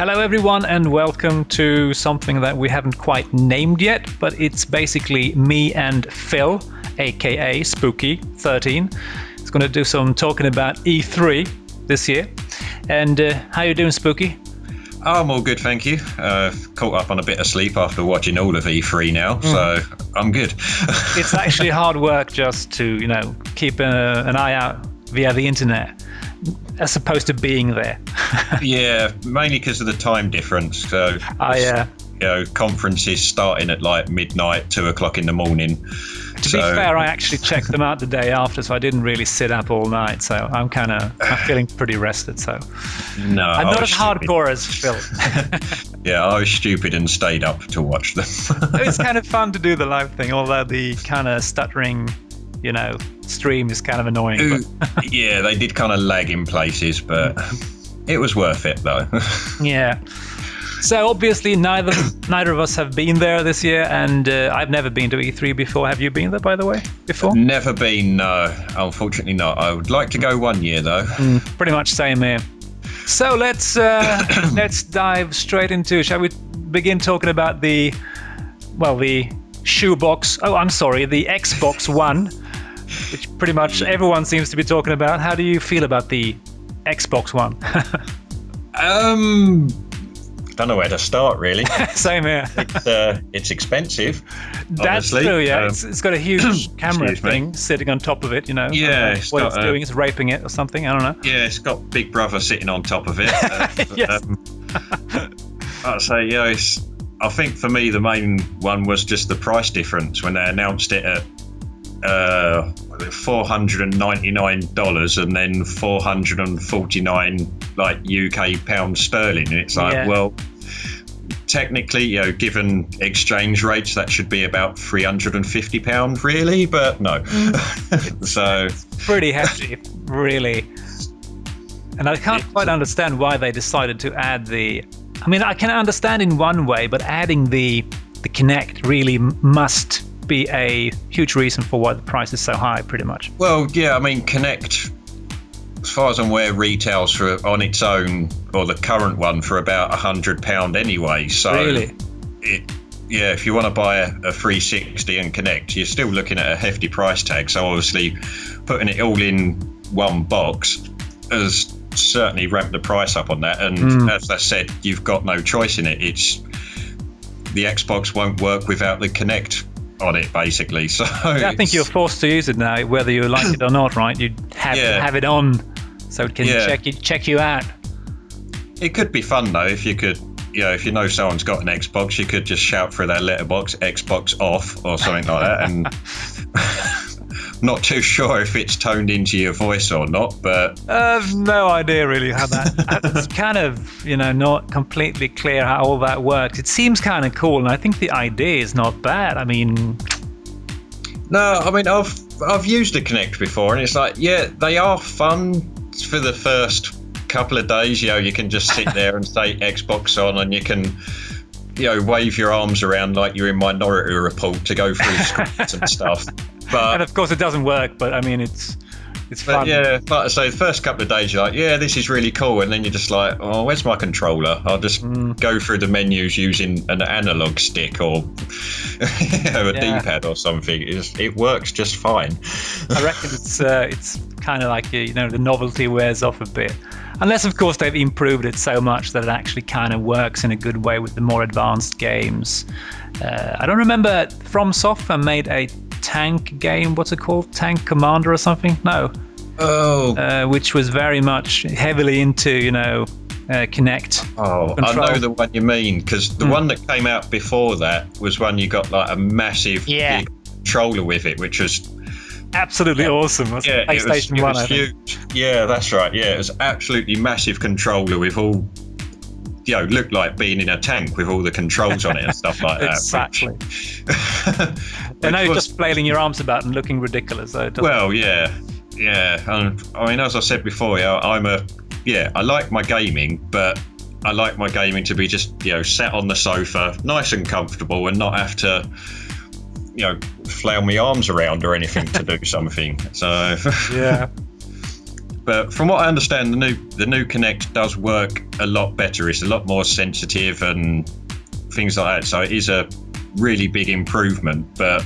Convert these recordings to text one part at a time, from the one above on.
Hello everyone and welcome to something that we haven't quite named yet, but it's basically me and Phil, aka Spooky13. It's going to do some talking about E3 this year. And how you doing, Spooky? I'm all good, thank you. Caught up on a bit of sleep after watching all of E3 now, so I'm good. It's actually hard work just to, keep an eye out via the internet, as opposed to being there. Yeah, mainly because of the time difference. So, conferences starting at like midnight, 2:00 in the morning. To be fair, I actually checked them out the day after, so I didn't really sit up all night. So I'm feeling pretty rested. So no, I'm not as hardcore as Phil. Yeah, I was stupid and stayed up to watch them. It's kind of fun to do the live thing, although the kind of stuttering, stream is kind of annoying. But yeah, they did kind of lag in places, but it was worth it though. Yeah. So obviously neither of us have been there this year, and I've never been to E3 before. Have you been there, by the way, before? Never been, no. Unfortunately not. I would like to go one year though. Pretty much same here. So let's dive straight into it. Shall we begin talking about the shoebox? Oh, I'm sorry, the Xbox One, which pretty much everyone seems to be talking about. How do you feel about the Xbox One? Don't know where to start, really. Same here. It's expensive. That's obviously. true, yeah. It's got a huge camera thing sitting on top of it, Yeah, what it's doing is raping it or something, I don't know. Yeah, it's got Big Brother sitting on top of it. Yes. I'd say, I think for me, the main one was just the price difference when they announced it at $499 and then 449 like UK pounds sterling, and it's like, well, technically, given exchange rates, that should be about £350 really, but no. So it's pretty hefty, really. And I can't quite understand why they decided to add I can understand in one way, but adding the Kinect really must be a huge reason for why the price is so high, pretty much. Well, yeah, Kinect, as far as I'm aware, retails for on its own, or the current one, for about £100 anyway. So really? If you want to buy a 360 and Kinect, you're still looking at a hefty price tag. So obviously putting it all in one box has certainly ramped the price up on that. And as I said, you've got no choice in it. The Xbox won't work without the Kinect on it, basically. So I think you're forced to use it now, whether you like it or not, right? You have to have it on so it can check you out. It could be fun though if you could, if you know someone's got an Xbox, you could just shout through their letterbox Xbox off or something like that. And not too sure if it's toned into your voice or not, but I've no idea really how that. It's kind of not completely clear how all that works. It seems kind of cool, and I think the idea is not bad. I've used a Kinect before, and it's like, they are fun for the first couple of days. You can just sit there and say Xbox on, and you can wave your arms around like you're in Minority Report to go through scripts and stuff. And of course it doesn't work, but it's fun. Yeah, like I say, the first couple of days you're like, this is really cool, and then you're just like, oh, where's my controller? I'll just go through the menus using an analog stick or a D-pad or something. It works just fine. I reckon it's kind of like the novelty wears off a bit, unless of course they've improved it so much that it actually kind of works in a good way with the more advanced games. I don't remember, From Software made a tank game, what's it called, Tank Commander or something? No. Which was very much heavily into Kinect. Oh, control. I know the one you mean, because the one that came out before that was one you got like a massive big controller with it, which was absolutely awesome. Was it PlayStation 1? It was huge. Yeah, that's right. Yeah, it was absolutely massive controller with all, looked like being in a tank with all the controls on it and stuff like that. Exactly. And now you're just flailing your arms about and looking ridiculous. Though, yeah. As I said before, I like my gaming, but I like my gaming to be just, sat on the sofa, nice and comfortable, and not have to, flail my arms around or anything to do something. So yeah. But from what I understand, the new Kinect does work a lot better. It's a lot more sensitive and things like that. So it is a really big improvement, but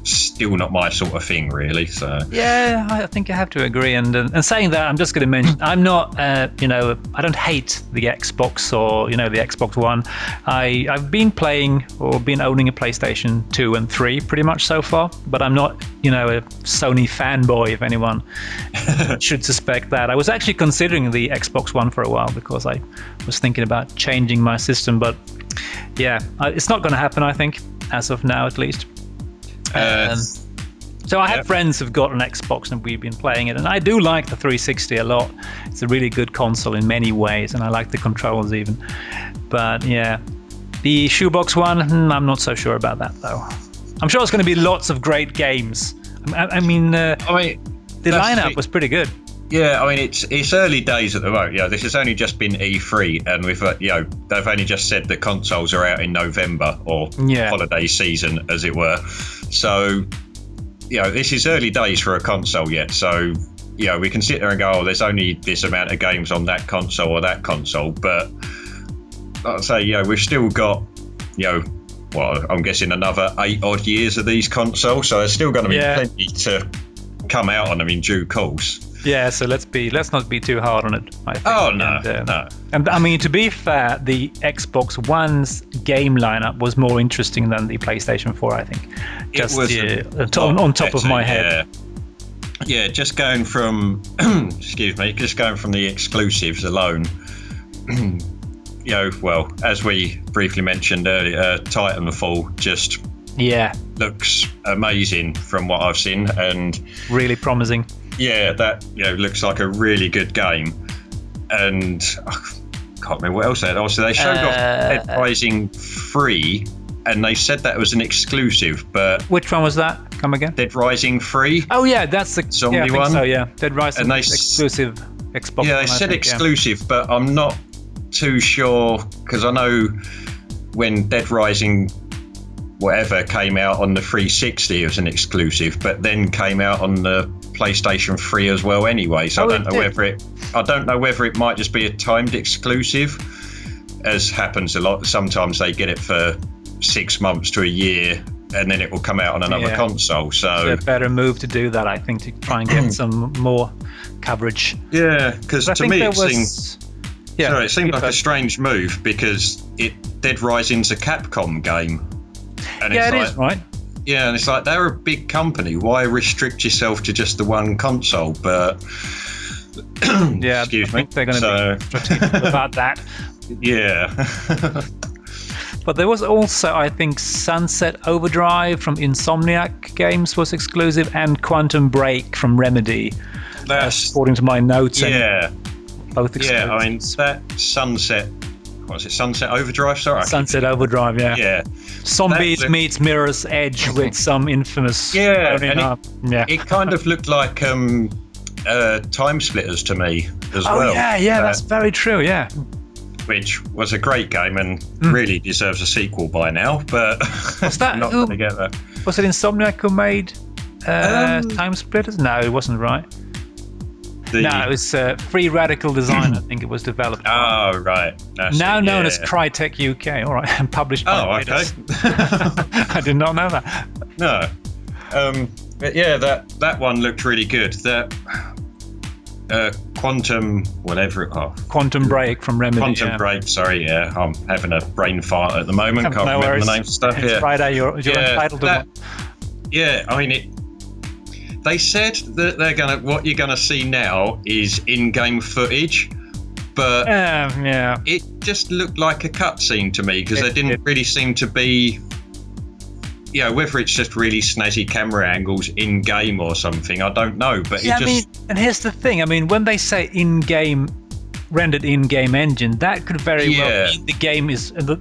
still not my sort of thing, really. So yeah, I think I have to agree. And saying that, I'm just going to mention I'm not, I don't hate the Xbox or the Xbox One. I've been playing or been owning a PlayStation 2 and 3 pretty much so far, but I'm not a Sony fanboy, if anyone should suspect that. I was actually considering the Xbox One for a while because I was thinking about changing my system, but yeah, it's not going to happen, I think, as of now at least. So I have friends who've got an Xbox and we've been playing it, and I do like the 360 a lot. It's a really good console in many ways, and I like the controls even. But yeah, the Shoebox one, I'm not so sure about that though. I'm sure it's going to be lots of great games. I mean, the lineup was pretty good. Yeah, I mean, it's early days at the moment. This has only just been E3, and we've they've only just said that consoles are out in November or holiday season, as it were. So, this is early days for a console yet. So, we can sit there and go, oh, there's only this amount of games on that console or that console. But like I say, we've still got, I'm guessing another 8 odd years of these consoles. So there's still going to be plenty to come out on them in due course. Yeah, so let's not be too hard on it, I think. Oh, no, no. And I mean, to be fair, the Xbox One's game lineup was more interesting than the PlayStation 4, I think. Just on top of my head. Yeah, just going from, the exclusives alone. As we briefly mentioned earlier, Titanfall just looks amazing from what I've seen, and really promising. Yeah, that looks like a really good game, and I can't remember what else they had. Also, they showed off Dead Rising 3, and they said that was an exclusive. But which one was that? Come again? Dead Rising 3. Oh yeah, that's the zombie one. So yeah, Dead Rising exclusive Xbox. Yeah, they said exclusive, but I'm not too sure because I know when Dead Rising whatever came out on the 360 as an exclusive, but then came out on the PlayStation 3 as well anyway. So I don't know whether it might just be a timed exclusive, as happens a lot. Sometimes they get it for 6 months to a year and then it will come out on another console. So it's a better move to do that, I think, to try and get some more coverage. Yeah, because to me it seemed like a strange move because Dead Rising's a Capcom game. And it is, right? Yeah, and it's like, they're a big company. Why restrict yourself to just the one console? But yeah, excuse me. I think they're going to be strategic about that. Yeah. But there was also, I think, Sunset Overdrive from Insomniac Games was exclusive, and Quantum Break from Remedy. That's according to my notes. Yeah. Both exclusive. Yeah, I mean, that Sunset. What was it? Sunset Overdrive? Sorry. Sunset Overdrive, yeah. Yeah. Zombies meets Mirror's Edge with some infamous. It kind of looked like Time Splitters to me as well. Oh yeah, that's very true. Yeah. Which was a great game and really deserves a sequel by now, but was that not going to get that. Was it Insomniac who made Time Splitters? No, it wasn't, right? No, it was Free Radical Design. I think it was developed. Oh, right. Now known as Crytek UK. All right, and published by Eidos. Okay. I did not know that. No. But yeah, that one looked really good. That Quantum Break from Remedy. Quantum Break, sorry, yeah. I'm having a brain fart at the moment. Can't remember the names of stuff. It's Friday, you're entitled to one. Yeah, I mean, they said that what you're gonna see now is in-game footage, but it just looked like a cutscene to me because there didn't really seem to be, whether it's just really snazzy camera angles in-game or something, I don't know. But and here's the thing. I mean, when they say in-game, rendered in-game engine, that could very well mean the game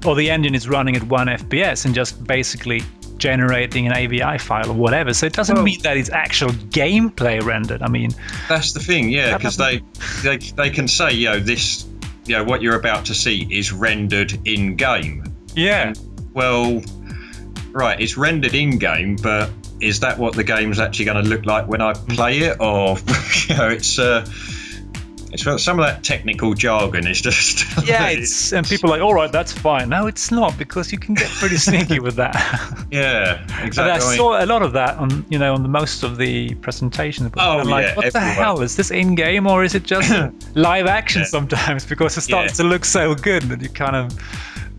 or the engine is running at 1 FPS and just basically generating an AVI file or whatever. So it doesn't mean that it's actual gameplay rendered. I mean, that's the thing, because they can say, this, what you're about to see is rendered in game. Yeah. And, well, right, it's rendered in game, but is that what the game's actually going to look like when I play it? Or, it's some of that technical jargon is just... Yeah, and people are like, all right, that's fine. No, it's not, because you can get pretty sneaky with that. Yeah, exactly. And I saw a lot of that on the most of the presentations. Oh, I'm like, what the hell? Is this in-game, or is it just live action sometimes? Because it starts to look so good that you kind of...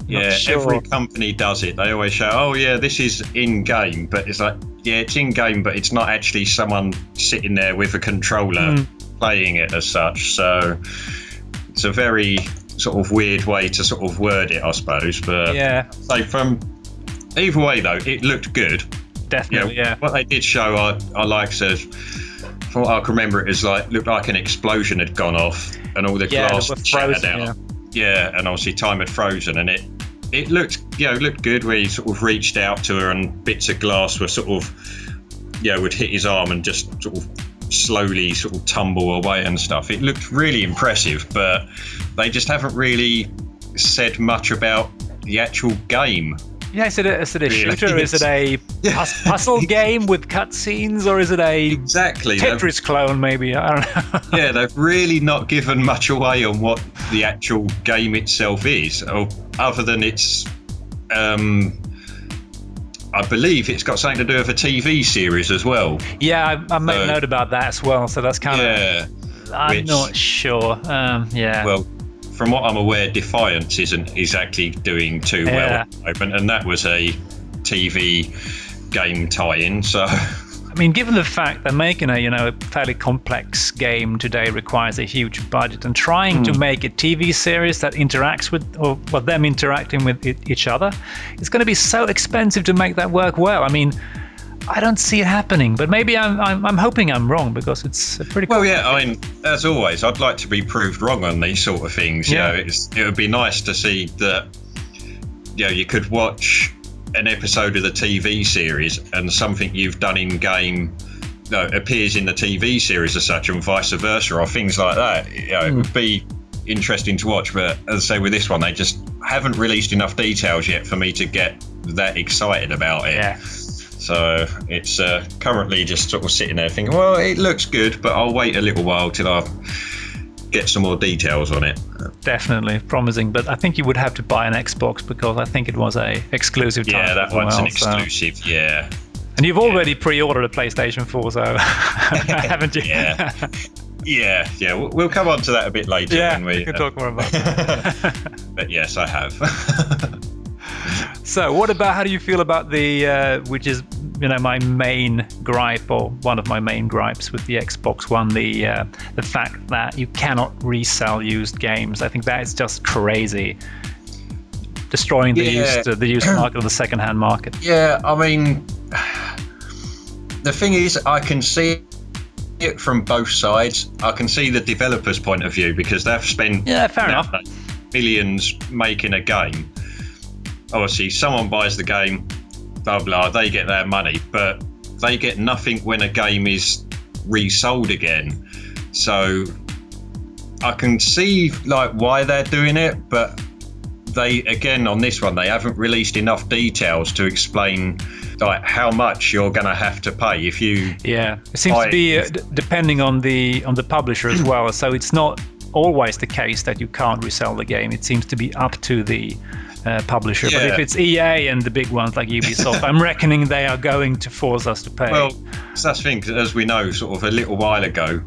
Sure. Every company does it. They always show, oh yeah, this is in-game, but it's like, yeah, it's in-game, but it's not actually someone sitting there with a controller playing it as such. So it's a very sort of weird way to sort of word it, I suppose. But so from either way though, it looked good. Definitely, What they did show, I like, says, from what I can remember, it was like, looked like an explosion had gone off and all the glass shattered out. Yeah, and obviously time had frozen, and it looked good where he sort of reached out to her and bits of glass were sort of would hit his arm and just sort of slowly sort of tumble away and stuff. It looked really impressive, but they just haven't really said much about the actual game. Yeah, is it a shooter? Is it a puzzle game with cutscenes, or is it a Tetris clone? Maybe, I don't know. Yeah, they've really not given much away on what the actual game itself is, other than it's. I believe it's got something to do with a TV series as well. Yeah, I made a note about that as well. So that's kind of. I'm not sure. Well, from what I'm aware, Defiance isn't exactly doing too well at the moment, and that was a TV game tie-in. So, I mean, given the fact that making a fairly complex game today requires a huge budget, and trying to make a TV series that interacts with, or them interacting with each other, it's going to be so expensive to make that work well. I mean, I don't see it happening, but maybe I'm hoping I'm wrong, because it's a pretty. Well, yeah. I mean, as always, I'd like to be proved wrong on these sort of things. Yeah. It would be nice to see that. You could watch an episode of the TV series, and something you've done in game appears in the TV series as such, and vice versa, or things like that. It would be interesting to watch. But as I say, with this one, they just haven't released enough details yet for me to get that excited about it. Yeah. So it's currently just sort of sitting there thinking, well, it looks good, but I'll wait a little while till I get some more details on it. Definitely promising, but I think you would have to buy an Xbox, because I think it was a exclusive title. Yeah, that one's an exclusive, yeah. And you've already pre-ordered a PlayStation 4, so haven't you? Yeah. We'll come on to that a bit later. Yeah, when we can talk more about that. But yes, I have. So how do you feel about the, which is, my main gripe, or one of my main gripes with the Xbox One, the fact that you cannot resell used games. I think that is just crazy. Destroying the used market, or the second-hand market. Yeah, I mean, the thing is, I can see it from both sides. I can see the developer's point of view, because they've spent fair enough. millions making a game. Obviously, someone buys the game, blah blah, they get their money, but they get nothing when a game is resold again. So I can see why they're doing it, but they, again, on this one, they haven't released enough details to explain how much you're going to have to pay if you. Yeah, it seems to be depending on the publisher as well. So it's not always the case that you can't resell the game. It seems to be up to the publisher. Yeah. But if it's EA and the big ones like Ubisoft, I'm reckoning they are going to force us to pay. Well, so that's the thing, as we know, sort of a little while ago,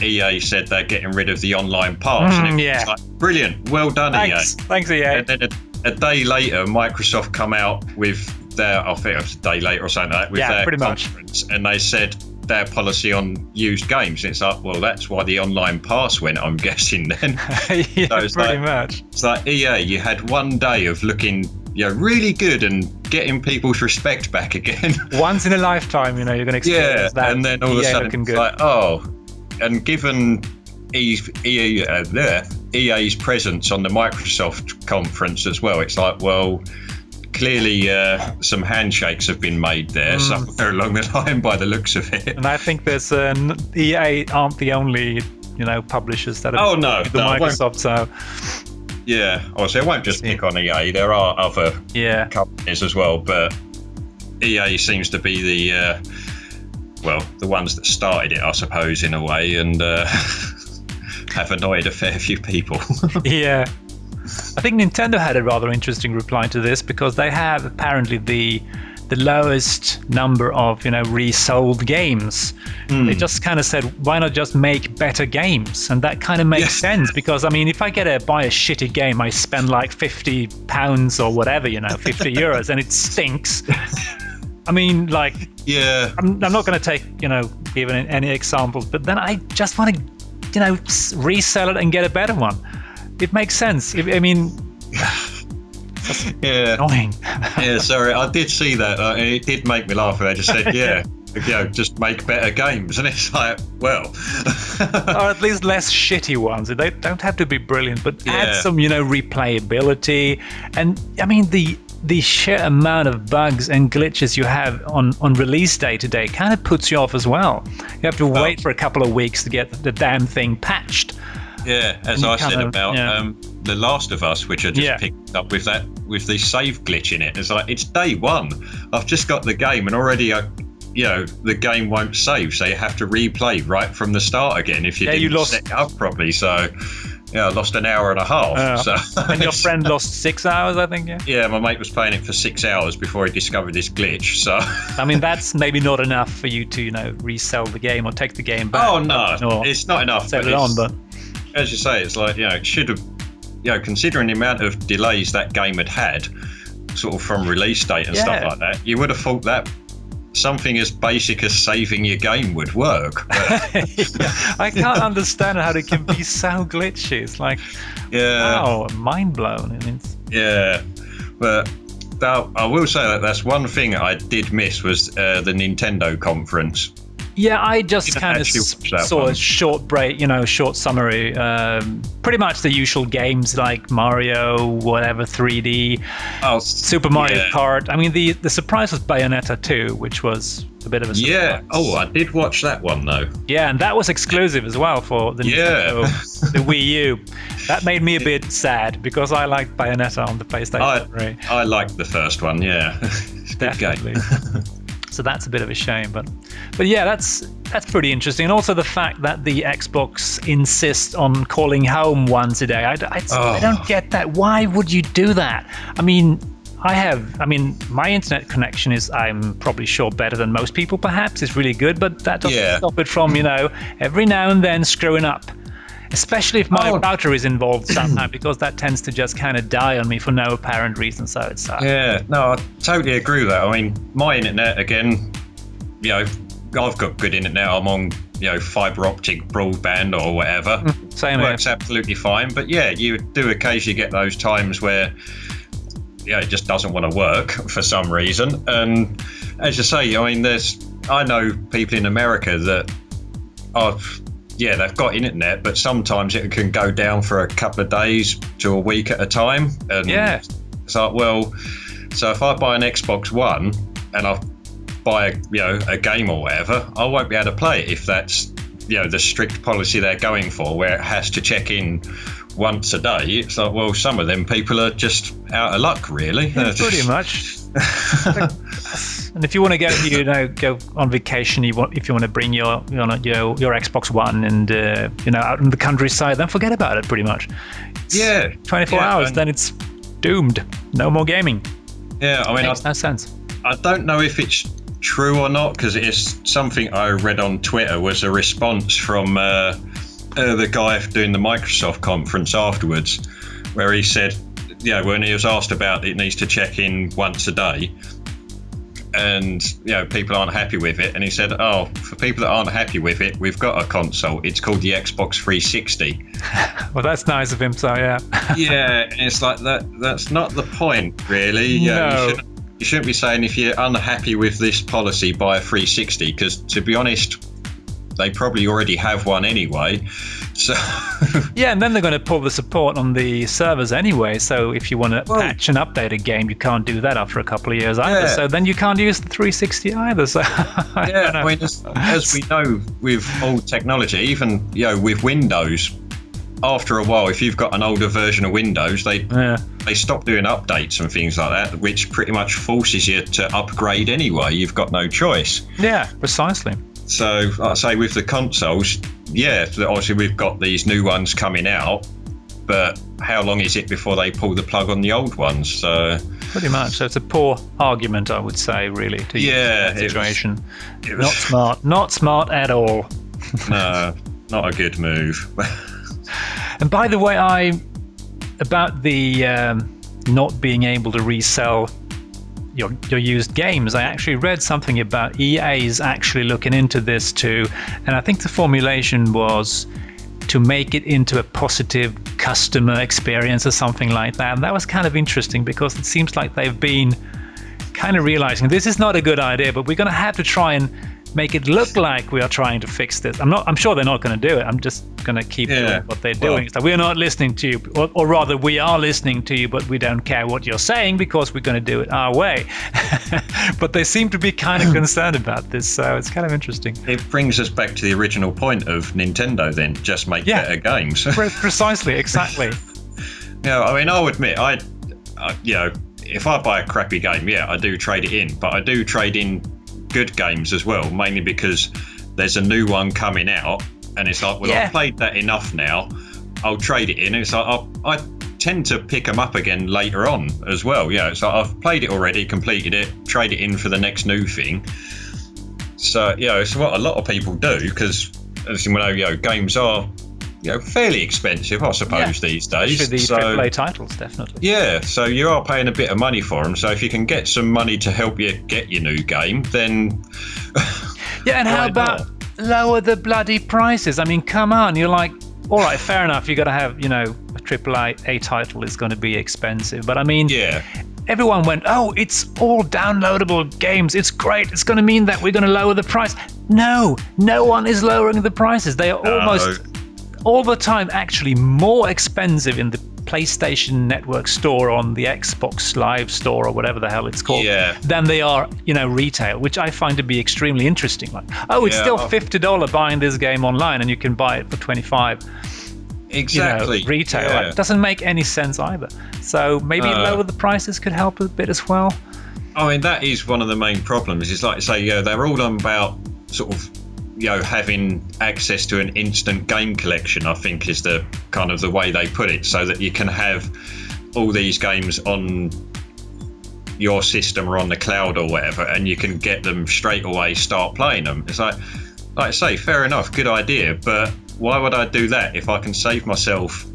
EA said they're getting rid of the online pass. And it was like, brilliant, well done, EA. Thanks, EA. And then a day later, Microsoft come out with their, I think it was a day later or something like that, with their conference, and they said their policy on used games. And it's like, well, that's why the online pass went, I'm guessing then. Yeah, so pretty much. It's like, EA, you had one day of looking really good and getting people's respect back again. Once in a lifetime, you're going to experience that. And then all of a sudden it's like, and given EA's presence on the Microsoft conference as well, it's like, well, clearly some handshakes have been made there somewhere along the line by the looks of it. And I think there's EA aren't the only publishers that have with the Microsoft. So yeah, obviously I won't just pick on EA. There are other companies as well, but EA seems to be the the ones that started it, I suppose, in a way, and have annoyed a fair few people. Yeah. I think Nintendo had a rather interesting reply to this, because they have apparently the lowest number of resold games. They just kind of said, why not just make better games? And that kind of makes sense, because I mean, if I buy a shitty game, I spend like £50 or whatever, 50 euros, and it stinks. I mean, like, yeah, I'm not going to take give any examples, but then I just want to resell it and get a better one. It makes sense. I mean, yeah, annoying. Yeah, sorry, I did see that. It did make me laugh. I just said, yeah, just make better games, and it's like, well, or at least less shitty ones. They don't have to be brilliant, but add some, replayability. And I mean, the sheer amount of bugs and glitches you have on release day today kind of puts you off as well. You have to wait for a couple of weeks to get the damn thing patched. Yeah, as I said about The Last of Us, which I just picked up with the save glitch in it. It's like, it's day one. I've just got the game, and already the game won't save, so you have to replay right from the start again if you didn't set it up properly. So I lost an hour and a half. And your friend lost 6 hours, I think. Yeah, my mate was playing it for 6 hours before he discovered this glitch. So I mean, that's maybe not enough for you to resell the game or take the game back. Oh no, it's not enough. Sell it on, but as you say, it's like, it should have, considering the amount of delays that game had sort of from release date and stuff like that, you would have thought that something as basic as saving your game would work. I can't understand how it can be so glitchy. It's like, wow, mind blown. I mean, but I will say that that's one thing I did miss was the Nintendo conference. Yeah, I just kind of saw a short break, short summary. Pretty much the usual games like Mario, whatever, 3D, Super Mario Kart. I mean, the surprise was Bayonetta 2, which was a bit of a surprise. Yeah, I did watch that one, though. Yeah, and that was exclusive as well for the Nintendo, the Wii U. That made me a bit sad, because I liked Bayonetta on the PlayStation 3. I liked the first one, yeah. It's a good game. So that's a bit of a shame, but yeah, that's pretty interesting. And also the fact that the Xbox insists on calling home once a day. I don't get that. Why would you do that? I mean, my internet connection is, I'm probably sure, better than most people. Perhaps it's really good, but that doesn't stop it from every now and then screwing up. Especially if my router is involved somehow, because that tends to just kind of die on me for no apparent reason. So it's yeah, no, I totally agree with that. I mean, my internet, again, I've got good internet. I'm on fiber optic broadband or whatever. Same. Works absolutely fine. But yeah, you do occasionally get those times where it just doesn't want to work for some reason. And as you say, I mean, I know people in America that they've got internet, but sometimes it can go down for a couple of days to a week at a time. And it's like, well, so if I buy an Xbox One and I buy a game or whatever, I won't be able to play it if that's the strict policy they're going for, where it has to check in once a day. It's like, well, some of them people are just out of luck, really. Yeah, pretty much. And if you want to go on vacation, if you want to bring your Xbox One and out in the countryside, then forget about it. Pretty much. 24 hours, then it's doomed. No more gaming. Yeah, I mean, makes no sense. I don't know if it's true or not, because it is something I read on Twitter was a response from the guy doing the Microsoft conference afterwards, where he said, when he was asked about it needs to check in once a day, and people aren't happy with it, and he said, for people that aren't happy with it, we've got a console. It's called the Xbox 360. Well, that's nice of him. So yeah. Yeah, it's like that's not the point, really. No. You shouldn't be saying, if you're unhappy with this policy, buy a 360, because to be honest, they probably already have one anyway. So yeah, and then they're going to pull the support on the servers anyway. So if you want to patch and update a game, you can't do that after a couple of years either. So then you can't use the 360 either. So I mean, as we know with old technology, even with Windows, after a while, if you've got an older version of Windows, they stop doing updates and things like that, which pretty much forces you to upgrade anyway. You've got no choice. Yeah, precisely. So, like I say, with the consoles, obviously we've got these new ones coming out, but how long is it before they pull the plug on the old ones? So pretty much. So it's a poor argument, I would say, really, to use that situation. It was not smart. Not smart at all. No, not a good move. And by the way, about the not being able to resell your used games, I actually read something about EA's actually looking into this too, and I think the formulation was to make it into a positive customer experience or something like that. And that was kind of interesting because it seems like they've been kind of realizing this is not a good idea, but we're going to have to try and make it look like we are trying to fix this. I'm sure they're not going to do it. I'm just going to keep doing what they're doing. So we're not listening to you, or rather we are listening to you, but we don't care what you're saying because we're going to do it our way. But they seem to be kind of concerned about this, so it's kind of interesting. It brings us back to the original point of Nintendo then, just make better games. Precisely, exactly. I mean, I'll admit, if I buy a crappy game, I do trade it in, but I do trade in good games as well, mainly because there's a new one coming out and it's like, I've played that enough now, I'll trade it in. It's like I tend to pick them up again later on as well. It's like I've played it already, completed it, trade it in for the next new thing. So it's what a lot of people do, because as you know, games are fairly expensive, I suppose, these days. Especially the AAA titles, definitely. Yeah, so you are paying a bit of money for them. So if you can get some money to help you get your new game, then and how about lower the bloody prices? I mean, come on, you're like, all right, fair enough, you got to have, a AAA title is going to be expensive, but I mean, everyone went, oh, it's all downloadable games, it's great, it's going to mean that we're going to lower the price. No one is lowering the prices. They are almost all the time actually more expensive in the PlayStation Network store, on the Xbox Live store, or whatever the hell it's called, than they are, retail, which I find to be extremely interesting. Like, it's still $50 buying this game online, and you can buy it for $25. Exactly. Retail. Like, doesn't make any sense either. So maybe lower the prices could help a bit as well. I mean, that is one of the main problems. Is like, say, they're all on about sort of having access to an instant game collection, I think, is the kind of the way they put it, so that you can have all these games on your system or on the cloud or whatever, and you can get them straight away, start playing them. It's like I say, fair enough, good idea, but why would I do that if I can save myself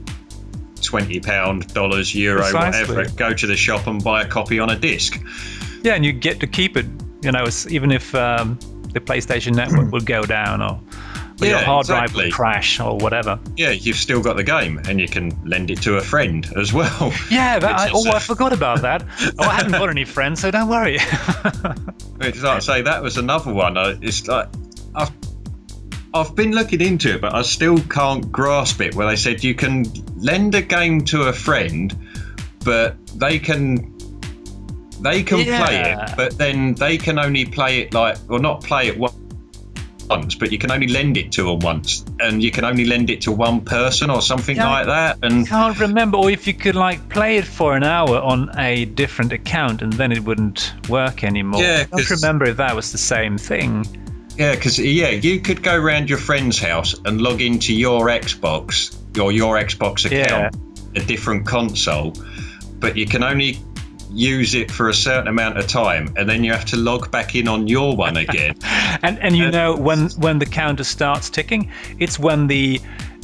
£20, dollars, euro, whatever, go to the shop and buy a copy on a disc? Yeah, and you get to keep it, even if the PlayStation Network will go down, or your hard drive will crash, or whatever. Yeah, you've still got the game, and you can lend it to a friend as well. Yeah, I forgot about that. I haven't got any friends, so don't worry. It's like I say, that was another one. It's like I've been looking into it, but I still can't grasp it. Where they said you can lend a game to a friend, but they can play it, but then they can only play it not play it once, but you can only lend it to them once, and you can only lend it to one person or something like that. And I can't remember, or if you could play it for an hour on a different account, and then it wouldn't work anymore. I don't remember if that was the same thing. Yeah, because you could go around your friend's house and log into your Xbox or your Xbox account, a different console, but you can only use it for a certain amount of time, and then you have to log back in on your one again. and when the counter starts ticking, it's when the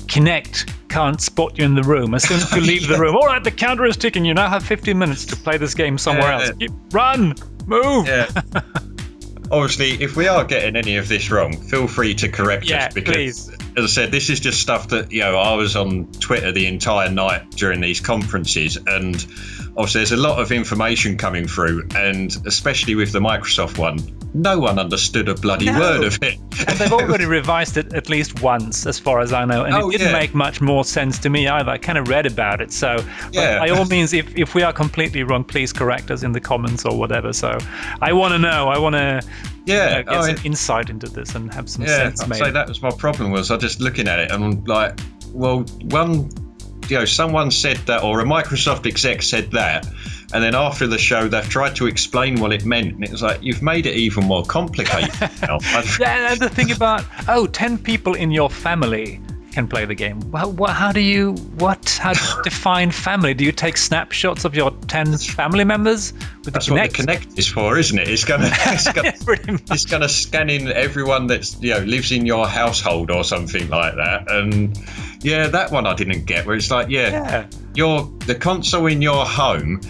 Kinect can't spot you in the room. As soon as you leave the room, all right, the counter is ticking, you now have 15 minutes to play this game somewhere else. Run, move. Obviously, if we are getting any of this wrong, feel free to correct us, because please. As I said, this is just stuff that I was on Twitter the entire night during these conferences, and obviously there's a lot of information coming through, and especially with the Microsoft one, no one understood a bloody word of it. And they've already revised it at least once, as far as I know, and it didn't make much more sense to me either. I kind of read about it, so by all means, if we are completely wrong, please correct us in the comments or whatever. So I want to know. I want to get some insight into this and have some sense made. I'd say that was my problem, was I just looking at it and well, someone said that, or a Microsoft exec said that, and then after the show they've tried to explain what it meant, and it was like, you've made it even more complicated. Yeah, and the thing about 10 people in your family can play the game. Well, how do you define family? Do you take snapshots of your 10 family members with That's the Kinect? what the Kinect is for, isn't it? It's gonna scan in everyone that's lives in your household or something like that. And yeah, that one I didn't get, where it's like, the console in your home,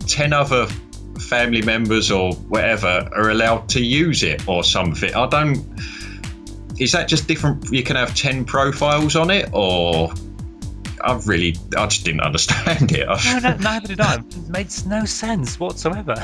10 other family members or whatever are allowed to use it or something. Is that just different? You can have 10 profiles on it, or I just didn't understand it. No, neither did I. It made no sense whatsoever.